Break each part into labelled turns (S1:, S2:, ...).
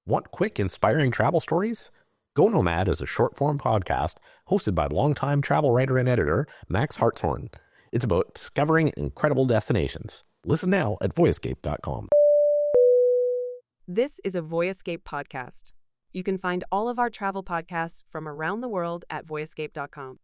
S1: Want quick, inspiring travel stories? Go Nomad is a short form podcast hosted by longtime travel writer and editor Max Hartshorn. It's about discovering incredible destinations. Listen now at voyescape.com.
S2: This is a Voyescape podcast. You can find all of our travel podcasts from around the world at voyescape.com.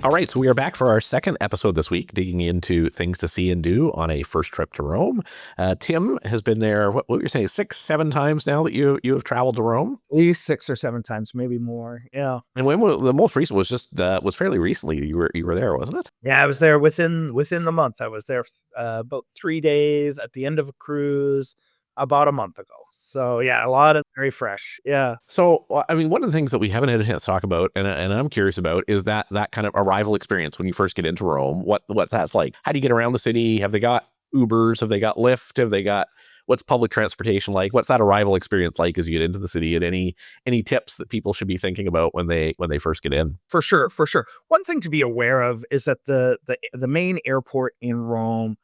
S1: All right, so we are back for our second episode this week, digging into things to see and do on a first trip to Rome. Tim has been there, what you're saying, 6-7 times now that you have traveled to Rome?
S3: At least 6 or 7 times, maybe more. Yeah.
S1: And the most recent was just was fairly recently. You were there, wasn't it?
S3: Yeah, I was there within the month. I was there about 3 days at the end of a cruise about a month ago. So yeah, a lot of very fresh. Yeah.
S1: So, I mean, one of the things that we haven't had a chance to talk about, and I'm curious about, is that kind of arrival experience when you first get into Rome. What that's like? How do you get around the city? Have they got Ubers? Have they got Lyft? Have they got what's public transportation like? What's that arrival experience like as you get into the city? And any tips that people should be thinking about when they first get in?
S3: For sure. One thing to be aware of is that the main airport in Rome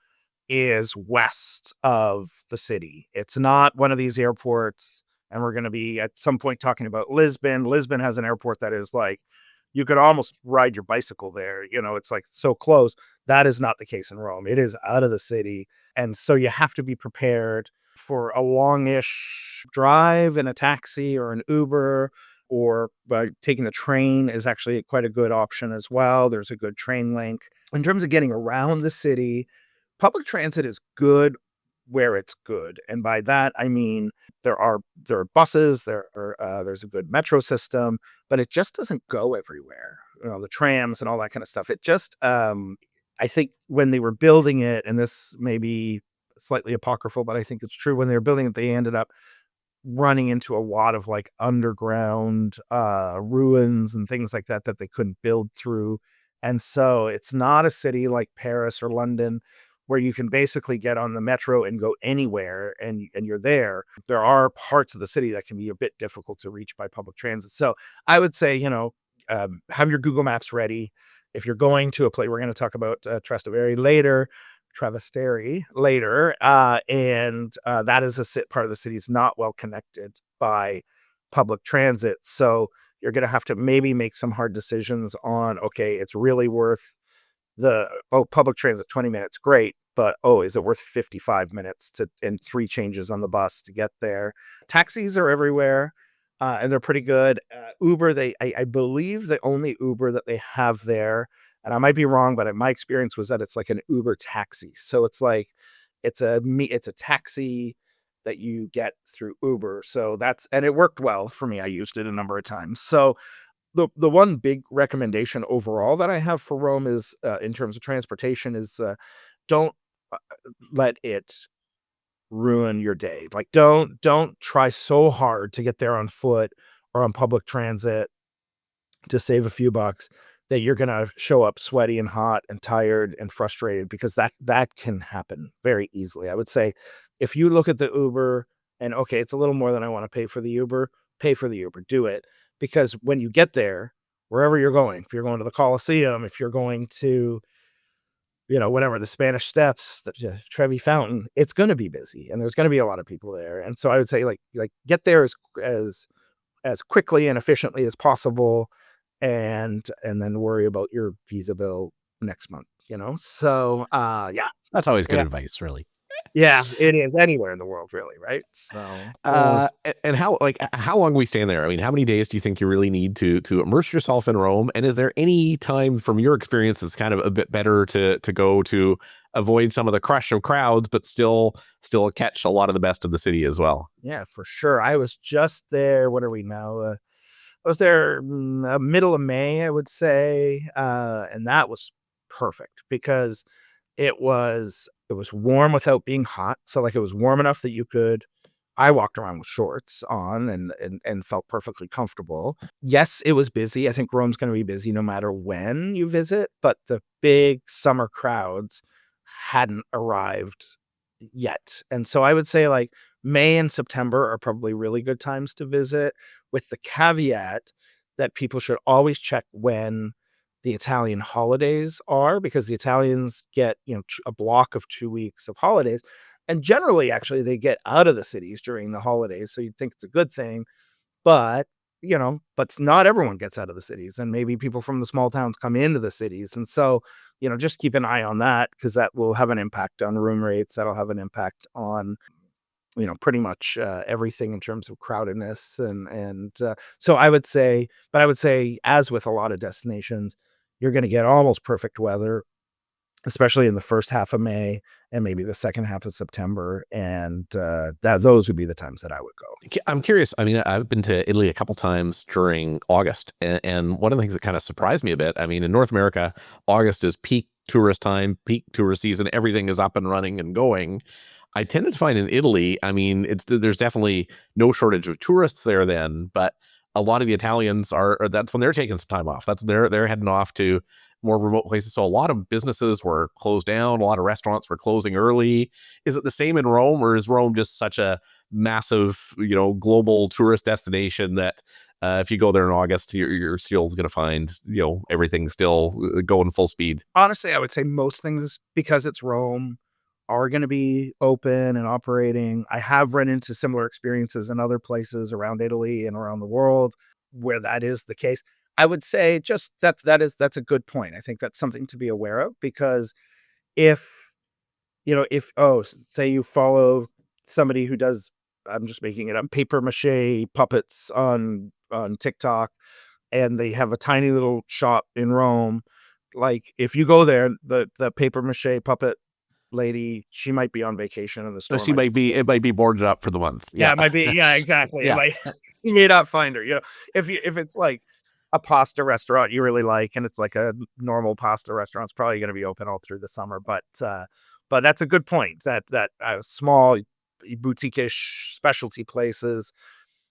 S3: is west of the city. It's not one of these airports, and we're going to be at some point talking about Lisbon. Lisbon has an airport that is like, you could almost ride your bicycle there. You know, it's like so close. That is not the case in Rome. It is out of the city. And so you have to be prepared for a longish drive in a taxi or an Uber, or taking the train is actually quite a good option as well. There's a good train link. In terms of getting around the city, public transit is good where it's good. And by that, I mean, there are buses, there's a good metro system, but it just doesn't go everywhere. You know, the trams and all that kind of stuff. It just, I think when they were building it, and this may be slightly apocryphal, but I think it's true, when they were building it, they ended up running into a lot of like underground ruins and things like that they couldn't build through. And so it's not a city like Paris or London where you can basically get on the metro and go anywhere and you're there. There are parts of the city that can be a bit difficult to reach by public transit. So I would say, have your Google Maps ready. If you're going to a place, we're going to talk about Trastevere later, and that is part of the city is not well connected by public transit. So you're going to have to maybe make some hard decisions on, okay, it's really worth public transit, 20 minutes, great. But, is it worth 55 minutes and 3 changes on the bus to get there? Taxis are everywhere, and they're pretty good. Uber, I believe the only Uber that they have there, and I might be wrong, but my experience was that it's like an Uber taxi. So it's like, it's a taxi that you get through Uber. So and it worked well for me. I used it a number of times. So the one big recommendation overall that I have for Rome is, in terms of transportation, is don't let it ruin your day. Like, don't try so hard to get there on foot or on public transit to save a few bucks that you're going to show up sweaty and hot and tired and frustrated, because that can happen very easily. I would say if you look at the Uber and, okay, it's a little more than I want to pay for the Uber, do it. Because when you get there, wherever you're going, if you're going to the Colosseum, if you're going to, whatever, the Spanish Steps, the Trevi Fountain, it's going to be busy and there's going to be a lot of people there. And so I would say like get there as quickly and efficiently as possible, and then worry about your visa bill next month, So, yeah.
S1: That's always good advice, really.
S3: Yeah, it is anywhere in the world, really, right? So,
S1: and how long are we staying there? I mean, how many days do you think you really need to immerse yourself in Rome? And is there any time from your experience that's kind of a bit better to go to avoid some of the crush of crowds, but still catch a lot of the best of the city as well?
S3: Yeah, for sure. I was just there. What are we now? I was there middle of May, I would say, and that was perfect because it was warm without being hot. So like, it was warm enough that I walked around with shorts on and felt perfectly comfortable. Yes, it was busy. I think Rome's going to be busy no matter when you visit, but the big summer crowds hadn't arrived yet. And so I would say like May and September are probably really good times to visit. with the caveat that people should always check when the Italian holidays are, because the Italians get, a block of 2 weeks of holidays. And generally, actually, they get out of the cities during the holidays. So you'd think it's a good thing, but but not everyone gets out of the cities, and maybe people from the small towns come into the cities. And so, just keep an eye on that, because that will have an impact on room rates. That'll have an impact on, pretty much everything in terms of crowdedness. And so I would say, as with a lot of destinations, you're going to get almost perfect weather, especially in the first half of May and maybe the second half of September. And those would be the times that I would go.
S1: I'm curious. I mean, I've been to Italy a couple times during August, and one of the things that kind of surprised me a bit. I mean, in North America, August is peak tourist time, peak tourist season. Everything is up and running and going. I tended to find in Italy, I mean, there's definitely no shortage of tourists there then, but a lot of the Italians that's when they're taking some time off. That's they're heading off to more remote places. So a lot of businesses were closed down. A lot of restaurants were closing early. Is it the same in Rome, or is Rome just such a massive, global tourist destination that if you go there in August, you're still going to find, everything still going full speed?
S3: Honestly, I would say most things, because it's Rome, are going to be open and operating. I have run into similar experiences in other places around Italy and around the world where that is the case. I would say just that's a good point. I think that's something to be aware of, because if say you follow somebody who does, I'm just making it up, paper mache puppets on TikTok, and they have a tiny little shop in Rome. Like, if you go there, the paper mache puppet lady, she might be on vacation, and the
S1: So
S3: store
S1: she
S3: might
S1: might be, it might be boarded up for the month.
S3: yeah,
S1: Yeah.
S3: it might be. Yeah, exactly. It
S1: Yeah.
S3: might you may not find her. If it's like a pasta restaurant you really like, and it's like a normal pasta restaurant, it's probably going to be open all through the summer. But that's a good point. That small boutique-ish specialty places,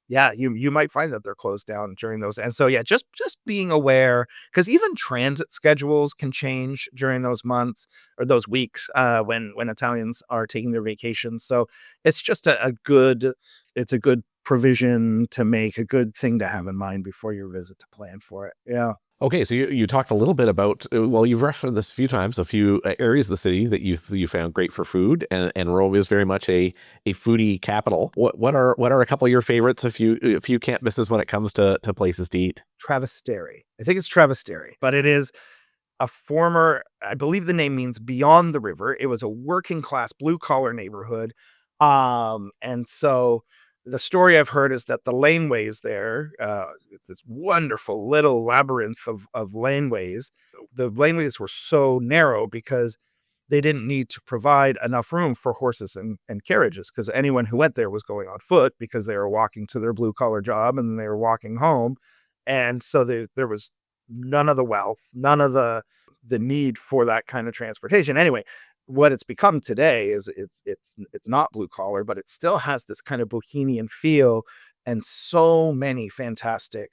S3: yeah, you might find that they're closed down during those. And so, yeah, just being aware, because even transit schedules can change during those months or those weeks, when Italians are taking their vacations. So it's just it's a good provision to make, a good thing to have in mind before your visit, to plan for it. Yeah.
S1: Okay, so you talked a little bit about, well, you've referenced this a few times, a few areas of the city that you found great for food, and Rome is very much a foodie capital. What are a couple of your favorites, if you can't miss this when it comes to places to eat?
S3: Travesteri. I think it's Travesteri, but it is a former, I believe the name means beyond the river. It was a working class blue collar neighborhood. And so the story I've heard is that the laneways there, it's this wonderful little labyrinth of laneways. The laneways were so narrow because they didn't need to provide enough room for horses and carriages, because anyone who went there was going on foot, because they were walking to their blue collar job and they were walking home. And so there was none of the wealth, none of the need for that kind of transportation. Anyway, what it's become today is it's not blue collar, but it still has this kind of bohemian feel, and so many fantastic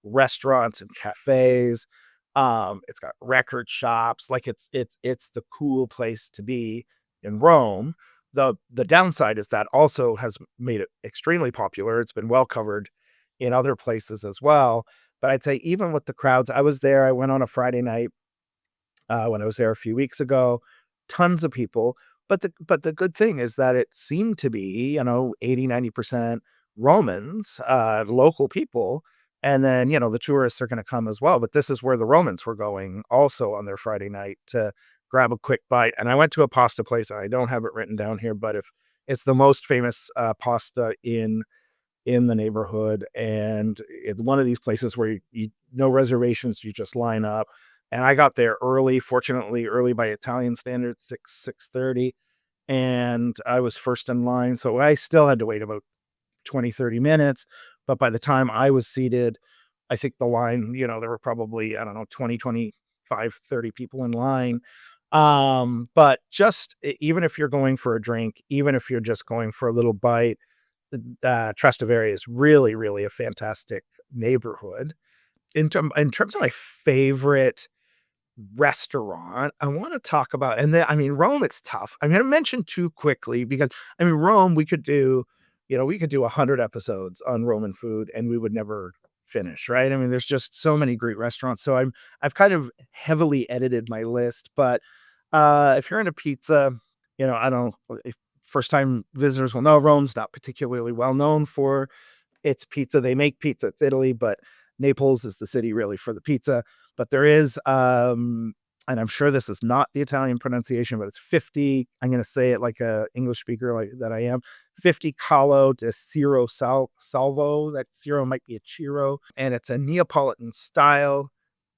S3: restaurants and cafes. It's got record shops. Like, it's the cool place to be in Rome. The downside is that also has made it extremely popular. It's been well covered in other places as well. But I'd say, even with the crowds, I was there. I went on a Friday night, when I was there a few weeks ago. Tons of people. But the good thing is that it seemed to be, 80-90% Romans, local people. And then, the tourists are going to come as well. But this is where the Romans were going also on their Friday night, to grab a quick bite. And I went to a pasta place. I don't have it written down here, but if it's the most famous pasta in the neighborhood, and it's one of these places where you no reservations, you just line up. And I got there early, fortunately early by Italian standards, 6:30, and I was first in line, so I still had to wait about 20-30 minutes. But by the time I was seated, I think the line, there were probably, I don't know, 20, 25, 30 people in line. But just even if you're going for a drink, even if you're just going for a little bite, Trastevere is really, really a fantastic neighborhood. In terms of my favorite restaurant, I want to talk about, and then, I mean, Rome, it's tough. I'm going to mention two quickly, because, I mean, Rome, we could do, we could do 100 episodes on Roman food and we would never finish, right? I mean, there's just so many great restaurants. So I've kind of heavily edited my list, but if you're into pizza, I don't if first time visitors will know Rome's not particularly well known for its pizza. They make pizza, it's Italy, but Naples is the city really for the pizza. But there is and I'm sure this is not the Italian pronunciation, but it's 50. I'm going to say it like a English speaker like that I am. 50 Calo de Ciro Salvo. That Ciro might be a Ciro. And it's a Neapolitan style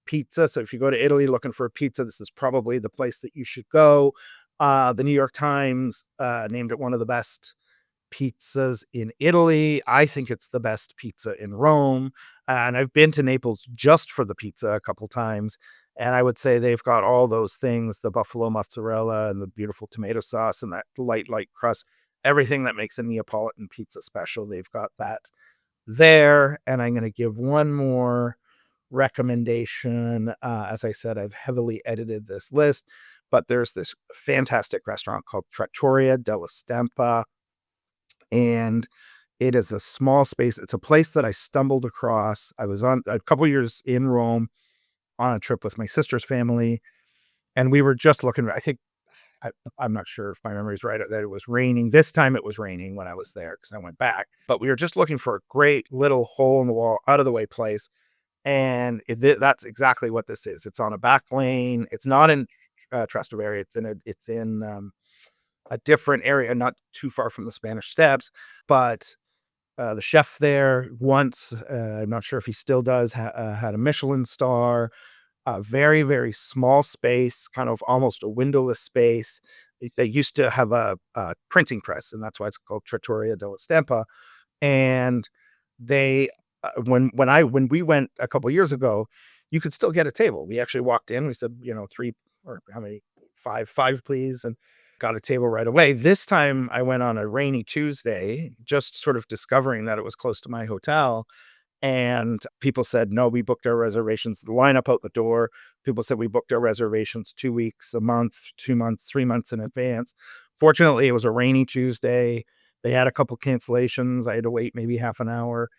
S3: pizza. So if you go to Italy looking for a pizza, this is probably the place that you should go. The New York Times named it one of the best pizzas in Italy. I think it's the best pizza in Rome. And I've been to Naples just for the pizza a couple times. And I would say they've got all those things, the buffalo mozzarella and the beautiful tomato sauce and that light crust, everything that makes a Neapolitan pizza special. They've got that there. And I'm going to give one more recommendation. As I said, I've heavily edited this list, but there's this fantastic restaurant called Trattoria della Stampa. And it is a small space. It's a place that I stumbled across. I was on a couple years in Rome on a trip with my sister's family, and we were just looking. I think I'm not sure if my memory is right that it was raining. This time it was raining when I was there because I went back. But we were just looking for a great little hole in the wall, out of the way place, and that's exactly what this is. It's on a back lane. It's not in Trastevere. It's in a different area, not too far from the Spanish Steps, but the chef there once, I'm not sure if he still does, had a Michelin star, a very, very small space, kind of almost a windowless space. They used to have a printing press, and that's why it's called Trattoria della Stampa. And they, when we went a couple years ago, you could still get a table. We actually walked in. We said, three or how many? Five, please, and got a table right away. This time I went on a rainy Tuesday, just sort of discovering that it was close to my hotel. And people said, no, we booked our reservations. The lineup out the door. People said we booked our reservations 2 weeks, a month, 2 months, 3 months in advance. Fortunately, it was a rainy Tuesday. They had a couple cancellations. I had to wait maybe half an hour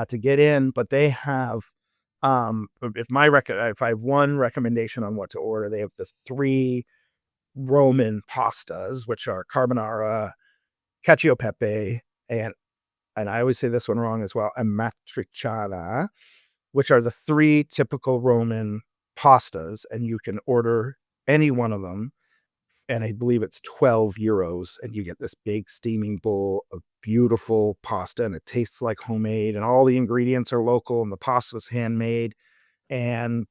S3: to get in, but they have, if I have one recommendation on what to order, they have the 3 Roman pastas, which are carbonara, cacio e pepe, and I always say this one wrong as well, amatriciana, which are the 3 typical Roman pastas, and you can order any one of them, and I believe it's 12 euros, and you get this big steaming bowl of beautiful pasta, and it tastes like homemade, and all the ingredients are local, and the pasta was handmade. And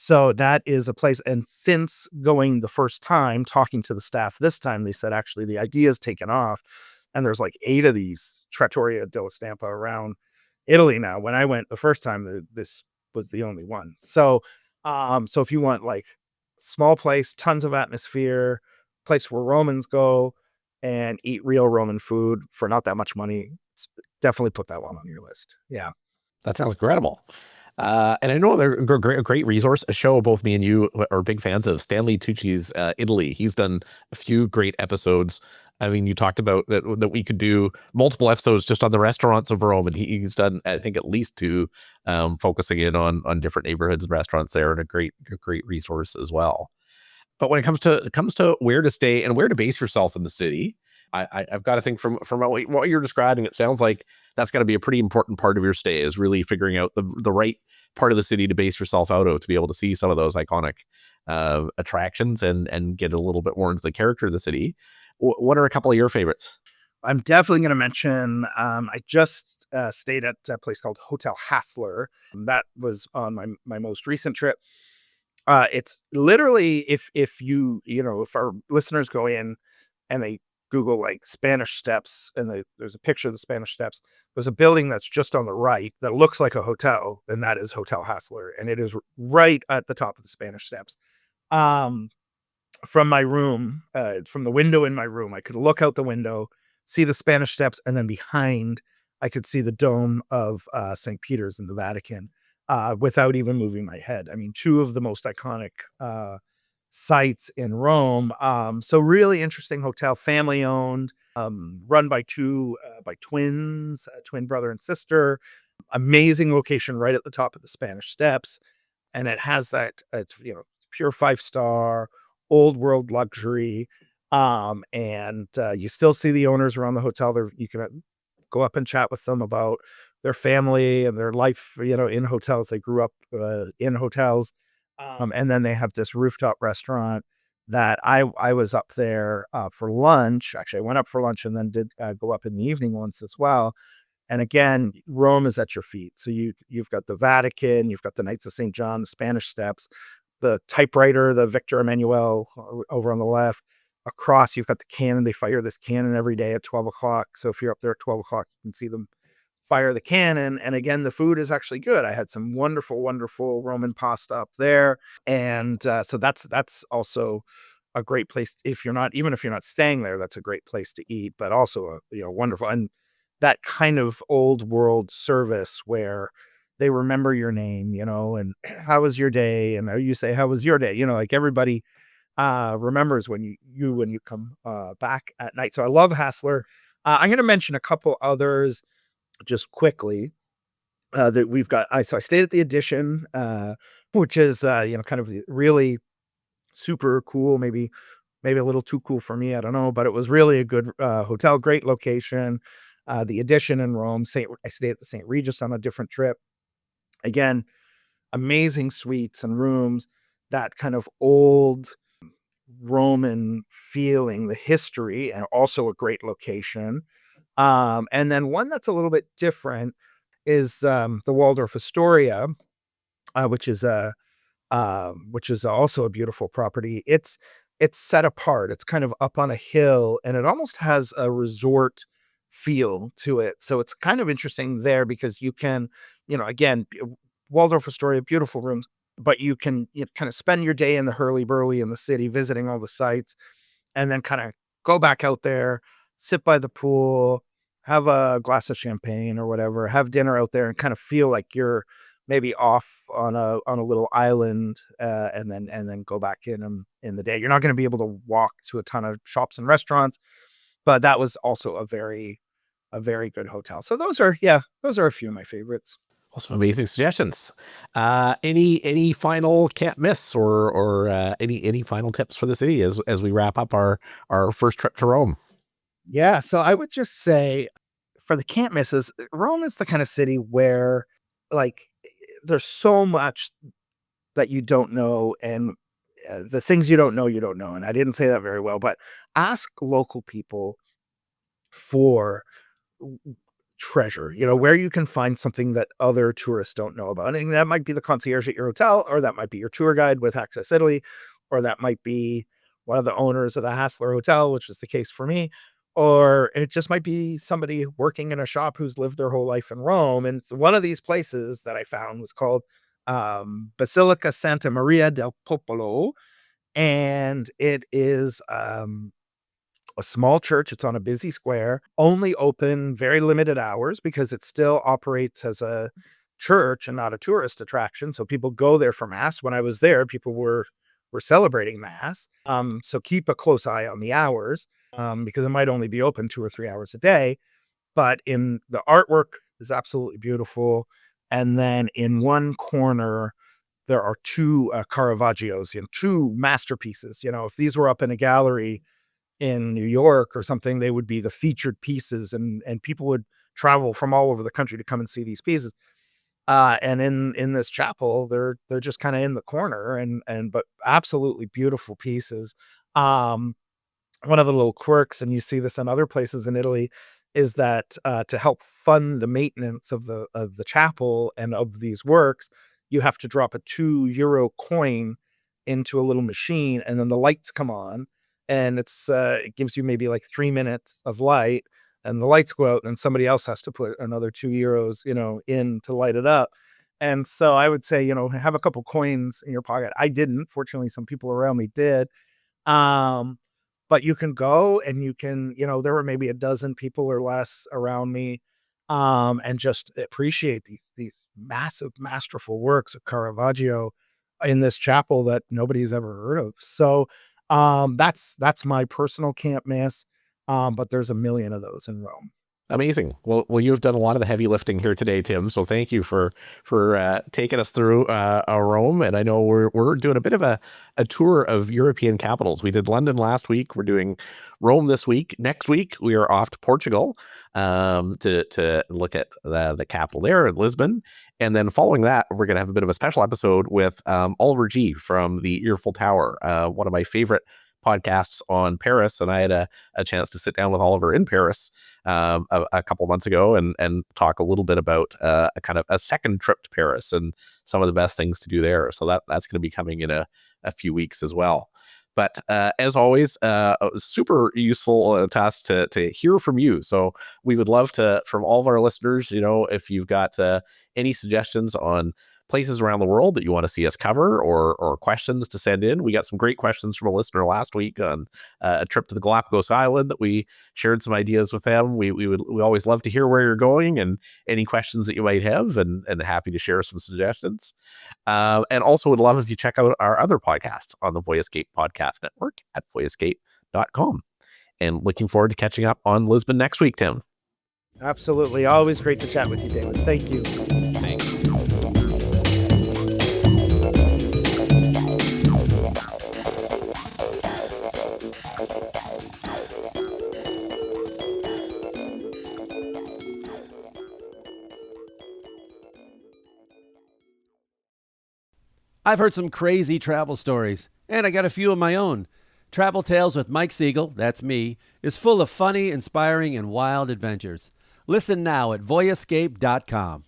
S3: so that is a place. And since going the first time, talking to the staff this time, they said actually the idea is taken off. And there's like 8 of these Trattoria della Stampa around Italy now. When I went the first time, this was the only one. So, so if you want like small place, tons of atmosphere, place where Romans go and eat real Roman food for not that much money, definitely put that one on your list. Yeah.
S1: That sounds incredible. And I know they're a great resource. A show both me and you are big fans of, Stanley Tucci's Italy. He's done a few great episodes. I mean, you talked about that we could do multiple episodes just on the restaurants of Rome, and he's done, I think, at least 2, focusing in on different neighborhoods and restaurants there, and a great resource as well. But when it comes to where to stay and where to base yourself in the city, I've got to think from what you're describing, it sounds like that's got to be a pretty important part of your stay, is really figuring out the right part of the city to base yourself out of, to be able to see some of those iconic attractions and get a little bit more into the character of the city. What are a couple of your favorites?
S3: I'm definitely going to mention, I just stayed at a place called Hotel Hassler. That was on my most recent trip. It's literally, if if our listeners go in and they Google like Spanish Steps and there's a picture of the Spanish Steps, there's a building that's just on the right that looks like a hotel, and that is Hotel Hassler. And it is right at the top of the Spanish Steps. From my room, from the window in my room, I could look out the window, see the Spanish Steps, and then behind, I could see the dome of St. Peter's in the Vatican without even moving my head. I mean, 2 of the most iconic sites in Rome. So really interesting hotel, family owned, run by by twins, a twin brother and sister. Amazing location right at the top of the Spanish Steps, and it has that it's it's pure 5-star old world luxury. And you still see the owners around the hotel. There you can go up and chat with them about their family and their life, in hotels. They grew up in hotels. And then they have this rooftop restaurant that I was up there for lunch. Actually, I went up for lunch and then did go up in the evening once as well. And again, Rome is at your feet. So you've got the Vatican, you've got the Knights of St. John, the Spanish Steps, the typewriter, the Victor Emmanuel over on the left. Across, you've got the cannon. They fire this cannon every day at 12 o'clock. So if you're up there at 12 o'clock, you can see them fire the cannon. And again, the food is actually good. I had some wonderful, wonderful Roman pasta up there. And so that's also a great place. If you're not, even if you're not staying there, that's a great place to eat, but also wonderful. And that kind of old world service where they remember your name, and how was your day? And you say, how was your day? Like everybody remembers when you come back at night. So I love Hassler. I'm going to mention a couple others just quickly that we've got. So I stayed at the Edition, which is kind of really super cool. Maybe a little too cool for me. I don't know, but it was really a good hotel, great location. The Edition in Rome. I stayed at the St. Regis on a different trip. Again, amazing suites and rooms. That kind of old Roman feeling, the history, and also a great location. And then one that's a little bit different is the Waldorf Astoria, which is also a beautiful property. It's set apart. It's kind of up on a hill, and it almost has a resort feel to it. So it's kind of interesting there because you can, again, Waldorf Astoria, beautiful rooms, but you can kind of spend your day in the hurly-burly in the city, visiting all the sites, and then kind of go back out there, sit by the pool, have a glass of champagne or whatever, have dinner out there, and kind of feel like you're maybe off on a little island, and then go back in the day. You're not going to be able to walk to a ton of shops and restaurants, but that was also a very good hotel. So those are a few of my favorites.
S1: Also, amazing suggestions. Any final can't miss or any final tips for the city as we wrap up our first trip to Rome?
S3: Yeah, so I would just say for the can't misses, Rome is the kind of city where like there's so much that you don't know, and the things you don't know. And I didn't say that very well, but ask local people for treasure, where you can find something that other tourists don't know about. And that might be the concierge at your hotel, or that might be your tour guide with Access Italy, or that might be one of the owners of the Hassler Hotel, which is the case for me. Or it just might be somebody working in a shop who's lived their whole life in Rome. And so one of these places that I found was called Basilica Santa Maria del Popolo. And it is a small church. It's on a busy square, only open very limited hours because it still operates as a church and not a tourist attraction. So people go there for mass. When I was there, people were celebrating mass. So keep a close eye on the hours, because it might only be open 2 or 3 hours a day. But in the artwork is absolutely beautiful. And then in one corner, there are two Caravaggios, two masterpieces. If these were up in a gallery in New York or something, they would be the featured pieces, and people would travel from all over the country to come and see these pieces. And in this chapel, they're just kind of in the corner, and but absolutely beautiful pieces. Um, One of the little quirks, and you see this in other places in Italy, is that to help fund the maintenance of the chapel and of these works, you have to drop a €2 coin into a little machine, and then the lights come on, and it gives you maybe like 3 minutes of light, and the lights go out, and somebody else has to put another €2, in to light it up. And so I would say, have a couple coins in your pocket. I didn't. Fortunately, some people around me did. Um, but you can go and you can, there were maybe a dozen people or less around me, and just appreciate these massive masterful works of Caravaggio. in this chapel that nobody's ever heard of. So that's my personal can't miss. But there's a million of those in Rome.
S1: Amazing. Well, you've done a lot of the heavy lifting here today, Tim. So thank you for taking us through Rome. And I know we're doing a bit of a tour of European capitals. We did London last week. We're doing Rome this week. Next week we are off to Portugal to look at the capital there in Lisbon. And then following that, we're going to have a bit of a special episode with Oliver G. from the Earful Tower, one of my favorite podcasts on Paris. And I had a chance to sit down with Oliver in Paris a couple months ago and talk a little bit about a kind of a second trip to Paris and some of the best things to do there. So that's going to be coming in a few weeks as well. But as always, super useful to us to hear from you. So we would love to, from all of our listeners, if you've got any suggestions on places around the world that you want to see us cover or questions to send in. We got some great questions from a listener last week on a trip to the Galapagos Island that we shared some ideas with them. We always love to hear where you're going and any questions that you might have, and happy to share some suggestions. And also would love if you check out our other podcasts on the Voyescape Podcast Network at voyescape.com. And looking forward to catching up on Lisbon next week, Tim.
S3: Absolutely. Always great to chat with you, David. Thank you.
S1: Thanks.
S4: I've heard some crazy travel stories, and I got a few of my own. Travel Tales with Mike Siegel, that's me, is full of funny, inspiring, and wild adventures. Listen now at voyescape.com.